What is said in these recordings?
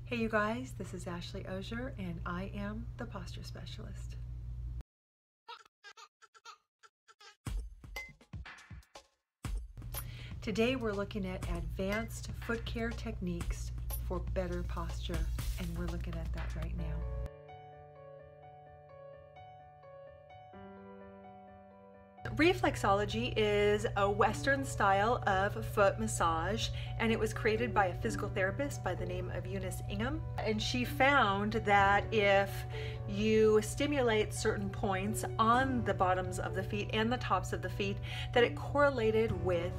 Hey you guys, this is Ashley Osier and I am the posture specialist. Today we're looking at advanced foot care techniques for better posture, and we're looking at that right now. Reflexology is a Western style of foot massage, and it was created by a physical therapist by the name of Eunice Ingham. And she found that if you stimulate certain points on the bottoms of the feet and the tops of the feet, that it correlated with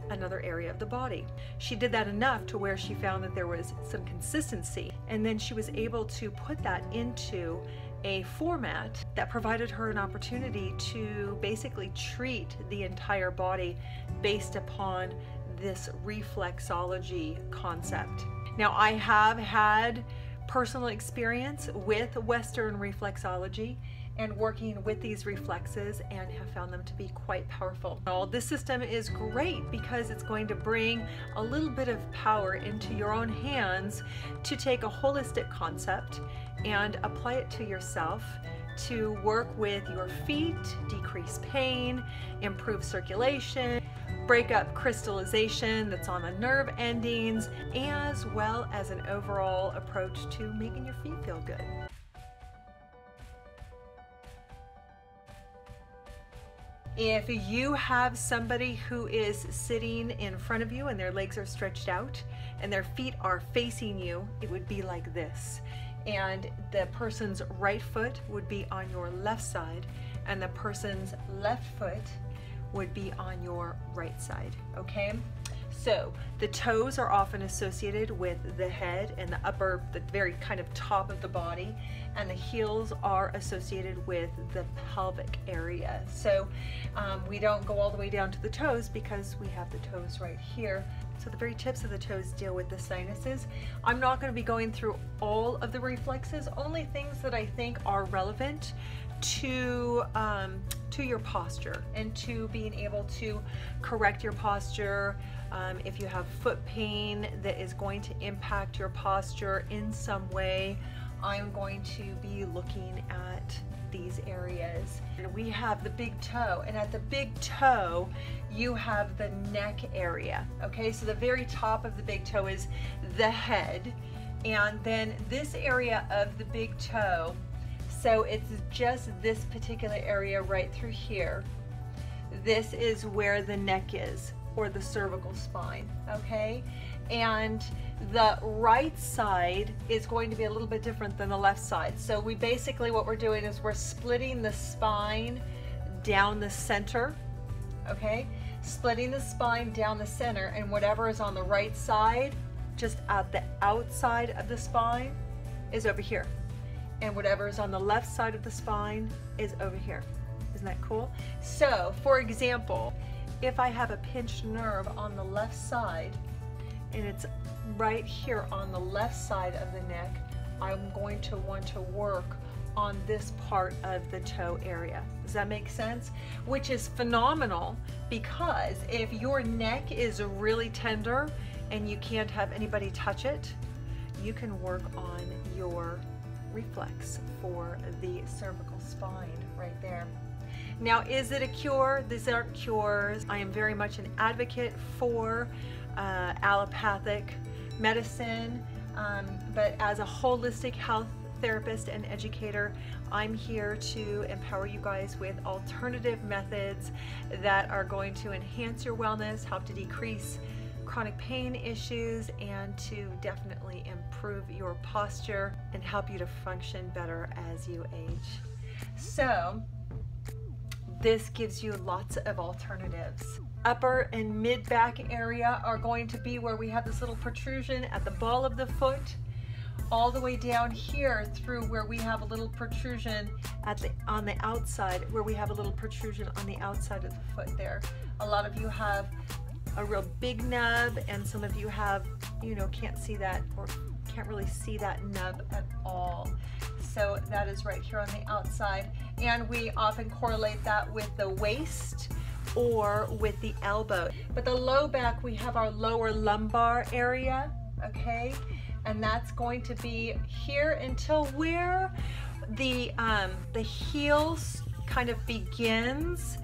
another area of the body. She did that enough to where she found that there was some consistency, and then she was able to put that into a format that provided her an opportunity to basically treat the entire body based upon this reflexology concept. Now, I have had personal experience with Western reflexology and working with these reflexes, and have found them to be quite powerful. This system is great because it's going to bring a little bit of power into your own hands to take a holistic concept and apply it to yourself to work with your feet, decrease pain, improve circulation, break up crystallization that's on the nerve endings, as well as an overall approach to making your feet feel good. If you have somebody who is sitting in front of you and their legs are stretched out and their feet are facing you, it would be like this. And the person's right foot would be on your left side, and the person's left foot would be on your right side, okay? So the toes are often associated with the head and the very kind of top of the body, and the heels are associated with the pelvic area. So we don't go all the way down to the toes because we have the toes right here. So the very tips of the toes deal with the sinuses. I'm not going to be going through all of the reflexes, only things that I think are relevant to your posture and to being able to correct your posture. If you have foot pain that is going to impact your posture in some way, I'm going to be looking at these areas. And we have the big toe, and at the big toe you have the neck area. Okay, so the very top of the big toe is the head, and then this area of the big toe, so it's just this particular area right through here. This is where the neck is, or the cervical spine, okay? And the right side is going to be a little bit different than the left side. So we basically, what we're doing is we're splitting the spine down the center, okay? Splitting the spine down the center, and whatever is on the right side, just at the outside of the spine, is over here. And whatever is on the left side of the spine is over here. Isn't that cool? So, for example, if I have a pinched nerve on the left side, and it's right here on the left side of the neck, I'm going to want to work on this part of the toe area. Does that make sense? Which is phenomenal, because if your neck is really tender and you can't have anybody touch it, you can work on your reflex for the cervical spine right there. Now, is it a cure? These aren't cures. I am very much an advocate for allopathic medicine, but as a holistic health therapist and educator, I'm here to empower you guys with alternative methods that are going to enhance your wellness, help to decrease chronic pain issues, and to definitely improve your posture and help you to function better as you age. So this gives you lots of alternatives. Upper and mid back area are going to be where we have this little protrusion at the ball of the foot, all the way down here through where we have a little protrusion on the outside, where we have a little protrusion on the outside of the foot there. A lot of you have a real big nub, and some of you have, can't see that, or can't really see that nub at all. So that is right here on the outside, and we often correlate that with the waist or with the elbow. But the low back, we have our lower lumbar area, okay? and that's going to be here until where the heel kind of begins.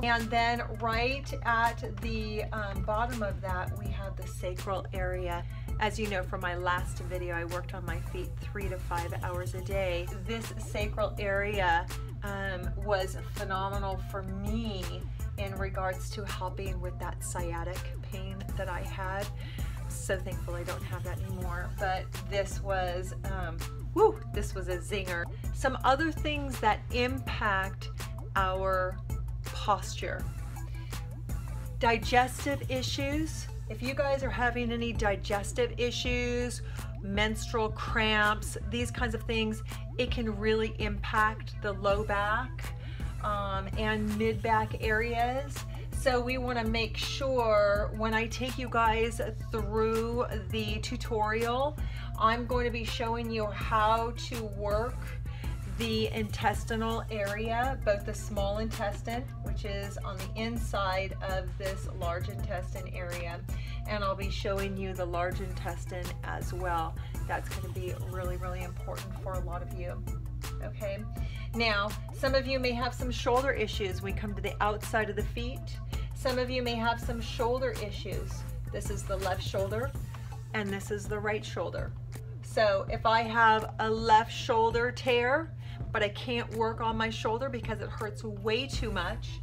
And then right at the bottom of that, we have the sacral area. As you know from my last video, I worked on my feet 3 to 5 hours a day. This sacral area was phenomenal for me in regards to helping with that sciatic pain that I had. So thankful I don't have that anymore, but this was this was a zinger. Some other things that impact our posture. Digestive issues. If you guys are having any digestive issues, menstrual cramps, these kinds of things, it can really impact the low back and mid back areas. So we want to make sure when I take you guys through the tutorial, I'm going to be showing you how to work the intestinal area, both the small intestine, which is on the inside of this large intestine area, and I'll be showing you the large intestine as well. That's going to be really, really important for a lot of you. Okay, now some of you may have some shoulder issues. We come to the outside of the feet. Some of you may have some shoulder issues. This is the left shoulder and this is the right shoulder. So if I have a left shoulder tear, but I can't work on my shoulder because it hurts way too much,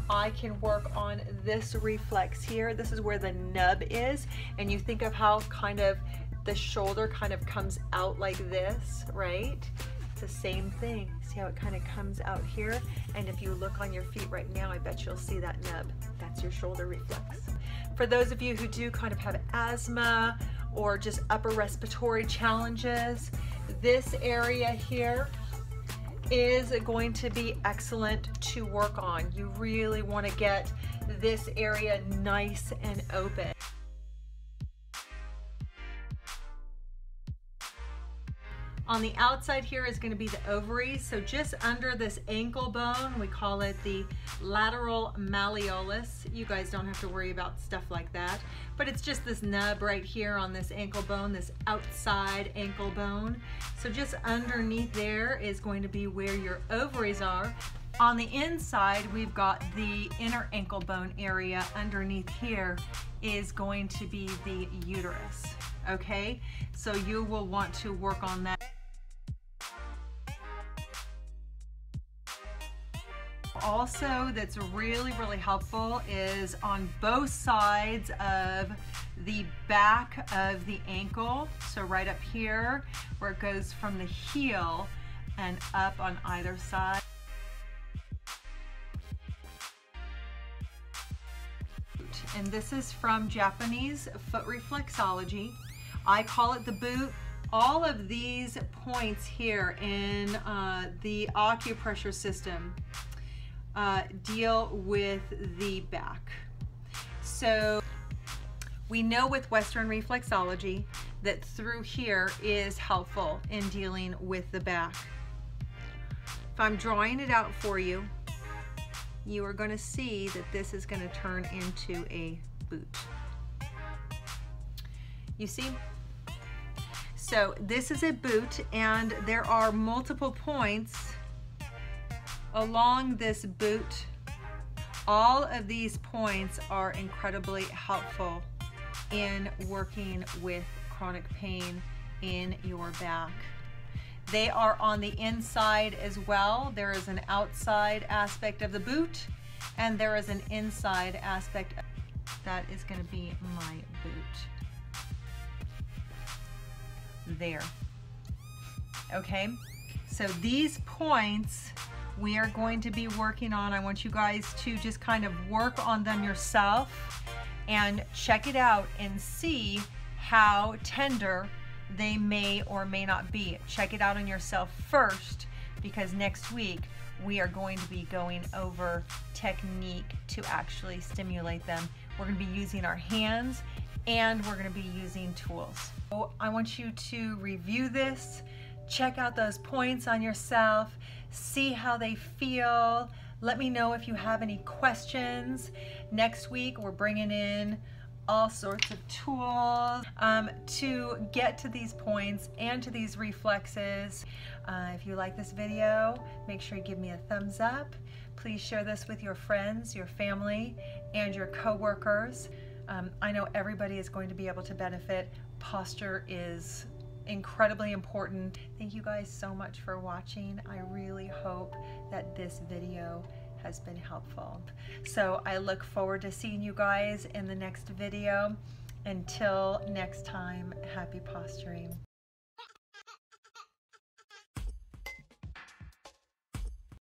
I can work on this reflex here. This is where the nub is, and you think of how kind of the shoulder kind of comes out like this, right? It's the same thing. See how it kind of comes out here? And if you look on your feet right now, I bet you'll see that nub. That's your shoulder reflex. For those of you who do kind of have asthma or just upper respiratory challenges, this area here is going to be excellent to work on. You really want to get this area nice and open. On the outside here is going to be the ovaries, so just under this ankle bone, we call it the lateral malleolus. You guys don't have to worry about stuff like that, but it's just this nub right here on this ankle bone, this outside ankle bone. So just underneath there is going to be where your ovaries are. On the inside, we've got the inner ankle bone area. Underneath here is going to be the uterus, okay? So you will want to work on that. Also, that's really, really helpful is on both sides of the back of the ankle. So right up here where it goes from the heel and up on either side. And this is from Japanese Foot Reflexology. I call it the boot. All of these points here in the acupressure system deal with the back. So we know with Western Reflexology that through here is helpful in dealing with the back. If I'm drawing it out for you, you are going to see that this is going to turn into a boot. You see? So this is a boot, and there are multiple points along this boot. All of these points are incredibly helpful in working with chronic pain in your back. They are on the inside as well. There is an outside aspect of the boot, and there is an inside aspect. That is going to be my boot. There. Okay, so these points we are going to be working on. I want you guys to just kind of work on them yourself and check it out and see how tender they may or may not be. Check it out on yourself first, because next week we are going to be going over technique to actually stimulate them. We're going to be using our hands and we're going to be using tools. So I want you to review this, check out those points on yourself, see how they feel. Let me know if you have any questions. Next week we're bringing in all sorts of tools to get to these points and to these reflexes. If you like this video, make sure you give me a thumbs up. Please share this with your friends, your family, and your coworkers. I know everybody is going to be able to benefit. Posture is incredibly important. Thank you guys so much for watching. I really hope that this video has been helpful. So I look forward to seeing you guys in the next video. Until next time, happy posturing.